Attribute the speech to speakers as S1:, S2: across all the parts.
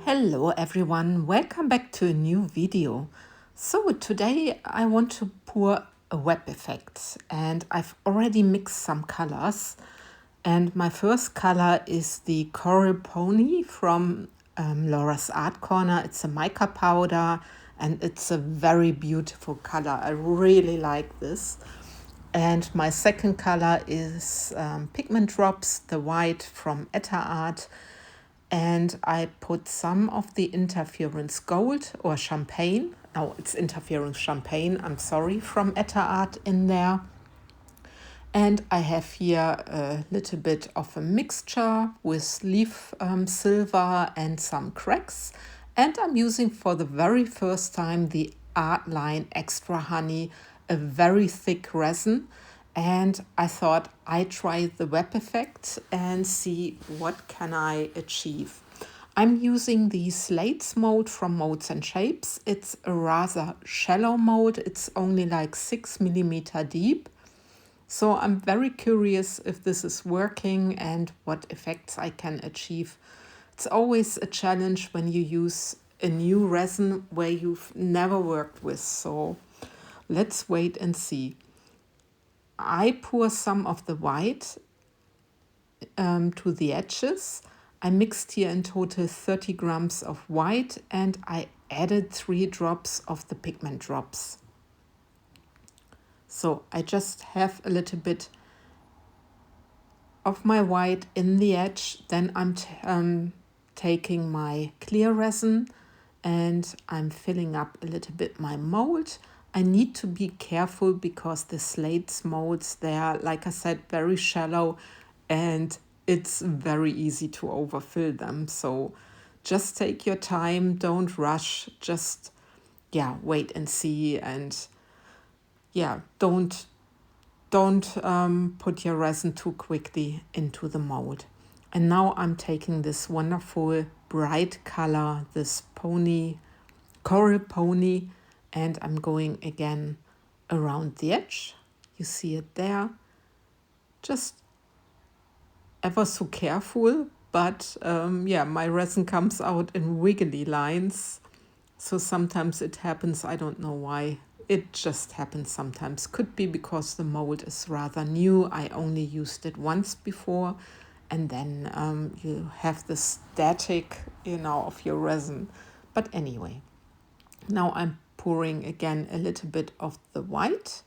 S1: Hello everyone, welcome back to a new video. So today I want to pour a web effect and I've already mixed some colors, and my first color is the Coral Pony from Laura's Art Corner. It's a mica powder and it's a very beautiful color. I really like this. And my second color is Pigment Drops, the white from Etta Art. And I put some of the Interference Gold or Champagne. No, it's Interference Champagne, I'm sorry, from Etta Art in there. And I have here a little bit of a mixture with leaf silver and some cracks. And I'm using for the very first time the Artline Extra Honey, a very thick resin. And I thought I'd try the web effect and see what can I achieve. I'm using the Slate mold from MoldsandShapes. It's a rather shallow mold. It's only like 6 mm deep. So I'm very curious if this is working and what effects I can achieve. It's always a challenge when you use a new resin where you've never worked with. So let's wait and see. I pour some of the white to the edges. I mixed here in total 30 grams of white and I added 3 drops of the pigment drops. So I just have a little bit of my white in the edge. Then I'm taking my clear resin and I'm filling up a little bit my mold. I need to be careful because the slate molds, they are, like I said, very shallow and it's very easy to overfill them. So just take your time, don't rush, just wait and see, and don't put your resin too quickly into the mold. And now I'm taking this wonderful bright color, this coral pony, and I'm going again around the edge. You see it there. Just ever so careful, but my resin comes out in wiggly lines. So sometimes it happens, I don't know why. It just happens sometimes. Could be because the mold is rather new. I only used it once before. And then you have the static, of your resin. But anyway, now I'm pouring again a little bit of the white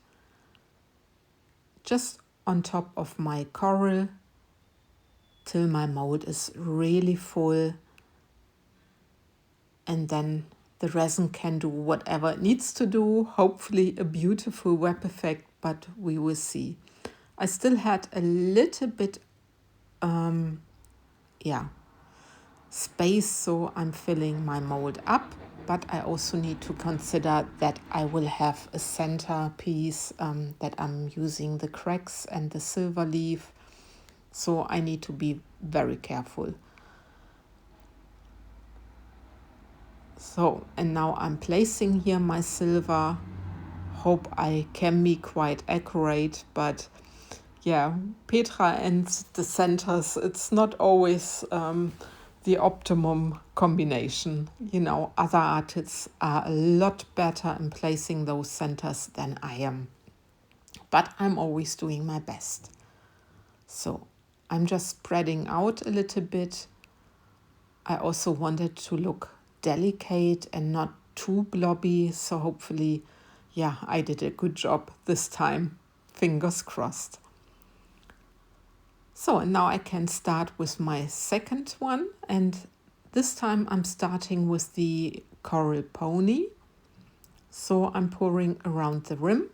S1: just on top of my coral till my mold is really full. And then the resin can do whatever it needs to do. Hopefully a beautiful web effect, but we will see. I still had a little bit space, so I'm filling my mold up, but I also need to consider that I will have a center piece that I'm using the cracks and the silver leaf, so I need to be very careful. So, and now I'm placing here my silver. Hope I can be quite accurate, but Petra and the centers, it's not always the optimum combination. Other artists are a lot better in placing those centers than I am. But I'm always doing my best. So I'm just spreading out a little bit. I also wanted to look delicate and not too blobby. So hopefully, I did a good job this time. Fingers crossed. So now I can start with my second one, and this time I'm starting with the Coral Pony. So I'm pouring around the rim.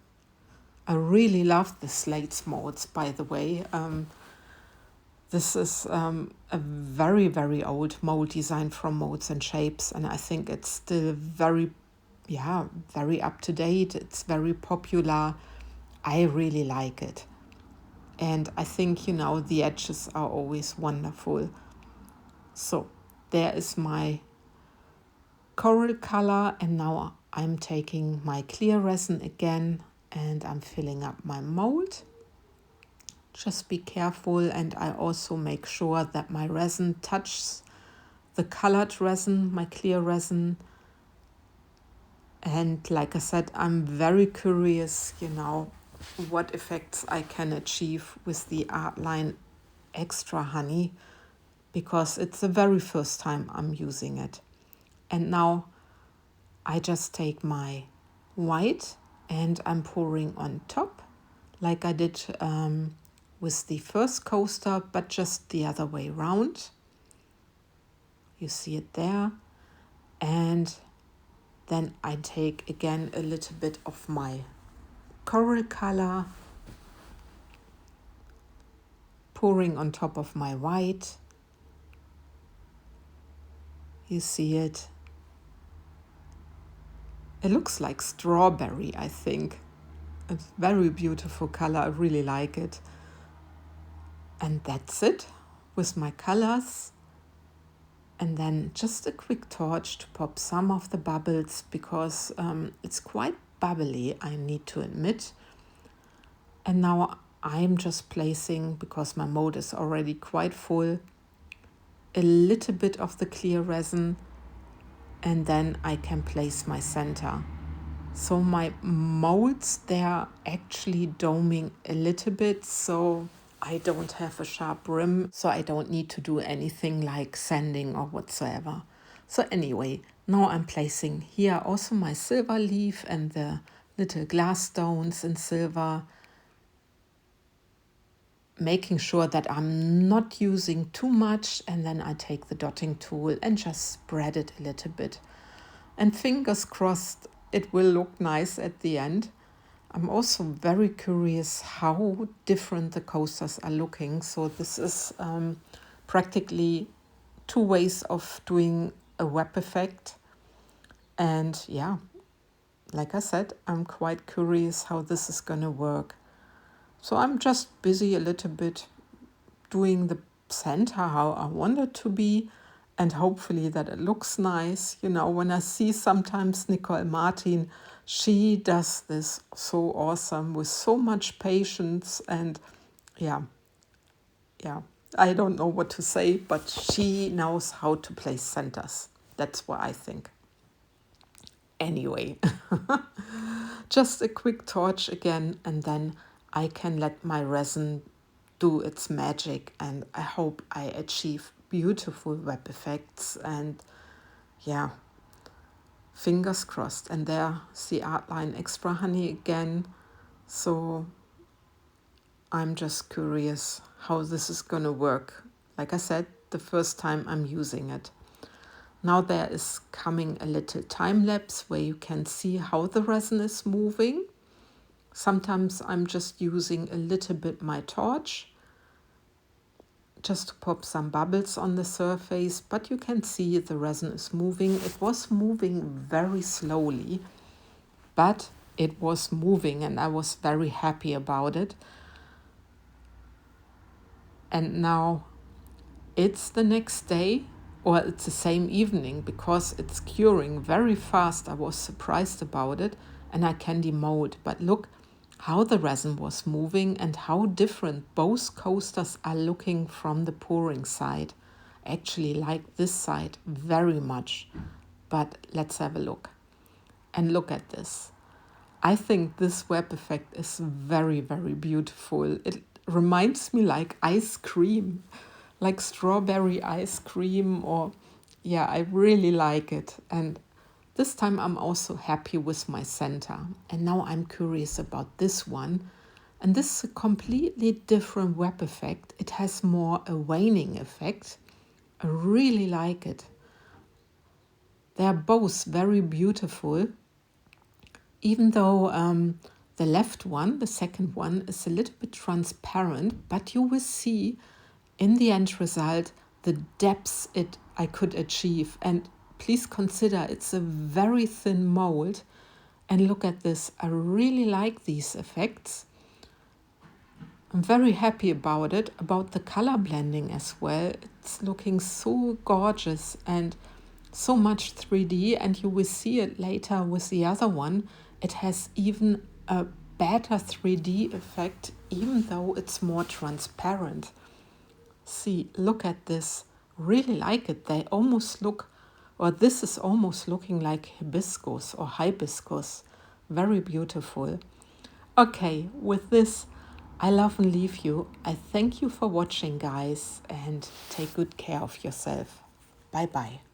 S1: I really love the slate molds, by the way. This is a very, very old mold design from MoldsandShapes, and I think it's still very up to date. It's very popular. I really like it. And I think, the edges are always wonderful. So there is my coral color. And now I'm taking my clear resin again and I'm filling up my mold. Just be careful. And I also make sure that my resin touches the colored resin, my clear resin. And like I said, I'm very curious, what effects I can achieve with the Artline Extra Honey, because it's the very first time I'm using it. And now I just take my white and I'm pouring on top, like I did with the first coaster, but just the other way around. You see it there. And then I take again a little bit of my coral color, pouring on top of my white. You see it. It looks like strawberry, I think. It's very beautiful color. I really like it. And that's it with my colors. And then just a quick torch to pop some of the bubbles, because it's quite bubbly, I need to admit. And now I'm just placing, because my mold is already quite full, a little bit of the clear resin, and then I can place my center. So my molds, they're actually doming a little bit, so I don't have a sharp rim, so I don't need to do anything like sanding or whatsoever. So anyway, now I'm placing here also my silver leaf and the little glass stones in silver, making sure that I'm not using too much, and then I take the dotting tool and just spread it a little bit. And fingers crossed it will look nice at the end. I'm also very curious how different the coasters are looking. So this is practically 2 ways of doing a web effect. And yeah, like I said, I'm quite curious how this is going to work. So I'm just busy a little bit doing the center how I want it to be, and hopefully that it looks nice. When I see sometimes Nicole Martin, she does this so awesome with so much patience, and yeah, I don't know what to say, but she knows how to place centers. That's what I think. Anyway, just a quick torch again, and then I can let my resin do its magic, and I hope I achieve beautiful web effects. And yeah, fingers crossed. And there's the Artline Extra Honey again. So I'm just curious how this is going to work. Like I said, the first time I'm using it. Now there is coming a little time lapse where you can see how the resin is moving. Sometimes I'm just using a little bit my torch just to pop some bubbles on the surface, but you can see the resin is moving. It was moving very slowly, but it was moving, and I was very happy about it. And now it's the next day, or it's the same evening, because it's curing very fast. I was surprised about it, and I can demold. But look how the resin was moving and how different both coasters are looking from the pouring side. Actually like this side very much. But let's have a look. And look at this. I think this web effect is very, very beautiful. It reminds me like ice cream, like strawberry ice cream, or yeah, I really like it. And this time I'm also happy with my center. And now I'm curious about this one. And this is a completely different web effect. It has more a waning effect. I really like it. They are both very beautiful. Even though the left one, the second one, is a little bit transparent, but you will see in the end result the depths I could achieve. And please consider it's a very thin mold. And look at this. I really like these effects. I'm very happy about it, about the color blending as well. It's looking so gorgeous and so much 3D, and you will see it later with the other one. It has even a better 3D effect, even though it's more transparent. See, look at this Really like it. They almost look, or this is almost looking like hibiscus or hibiscus. Very beautiful. Okay, with this, I love and leave you. I thank you for watching, guys, and take good care of yourself. Bye bye.